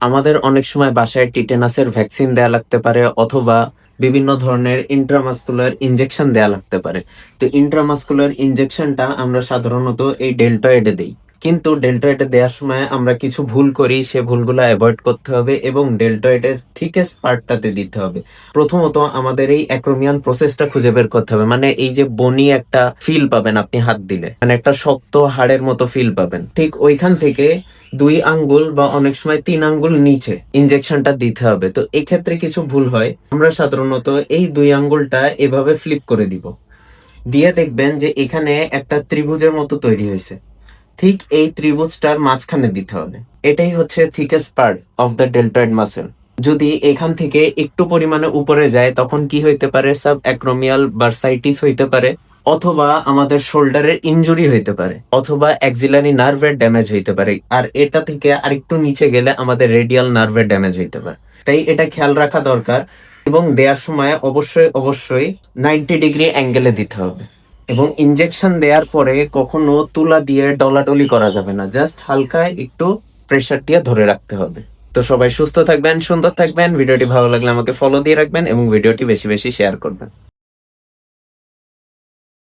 আমাদের অনেক সময় বাসায় টিটেনাসের ভ্যাকসিন দেয়া লাগতে পারে, অথবা বিভিন্ন ধরনের ইন্ট্রামাসকুলার ইনজেকশন দেয়া লাগতে পারে। তো ইন্ট্রামাসকুলার ইনজেকশনটা আমরা সাধারণত এই ডেল্টয়েডে দেই, কিন্তু ডেল্টয়েডে দেওয়ার সময় আমরা কিছু ভুল করি, সে ভুলগুলো অ্যাভয়েড করতে হবে এবং ডেল্টয়েডের থিকেস্ট পার্টটাতে দিতে হবে। প্রথমত আমাদের এই অ্যাক্রোমিয়ান প্রসেসটা খুঁজে বের করতে হবে, মানে এই যে বনি একটা ফিল পাবেন আপনি হাত দিলে, মানে একটা শক্ত হাড়ের মতো ফিল পাবেন, ঠিক ওইখান থেকে 2 আঙ্গুল বা অনেক সময় 3 আঙ্গুল নিচে ইনজেকশনটা দিতে হবে। তো এক্ষেত্রে কিছু ভুল হয়, আমরা সাধারণত এই 2 আঙ্গুলটা এভাবে ফ্লিপ করে দিব, দিয়ে দেখবেন যে এখানে একটা ত্রিভুজের মতো তৈরি হয়েছে। ঠিক এই ত্রিভুজটার মাঝখানে দিতে হবে। এটাই হচ্ছে thickest part of the deltoid muscle. যদি এখান থেকে একটু পরিমাণে উপরে যায় তখন কি হইতে পারে, সাব অ্যাক্রোমিয়াল বার্সাইটিস হইতে পারে, অথবা আমাদের শোল্ডারের ইনজুরি হইতে পারে, অথবা অ্যাক্সিলারি নার্ভের ড্যামেজ হইতে পারে। আর এটা থেকে আরেকটু নিচে গেলে আমাদের রেডিয়াল নার্ভের ড্যামেজ হইতে পারে। তাই এটা খেয়াল রাখা দরকার, এবং দেওয়ার সময় অবশ্যই অবশ্যই 90 ডিগ্রি অ্যাঙ্গেলে দিতে হবে। এবং ইনজেকশন দেওয়ার পরে কখনো তুলা দিয়ে ডলাডলি করা যাবে না, জাস্ট হালকা একটু প্রেসার দিয়ে ধরে রাখতে হবে। তো সবাই সুস্থ থাকবেন, সুন্দর থাকবেন। ভিডিওটি ভালো লাগলে আমাকে ফলো দিয়ে রাখবেন এবং ভিডিওটি বেশি বেশি শেয়ার করবেন।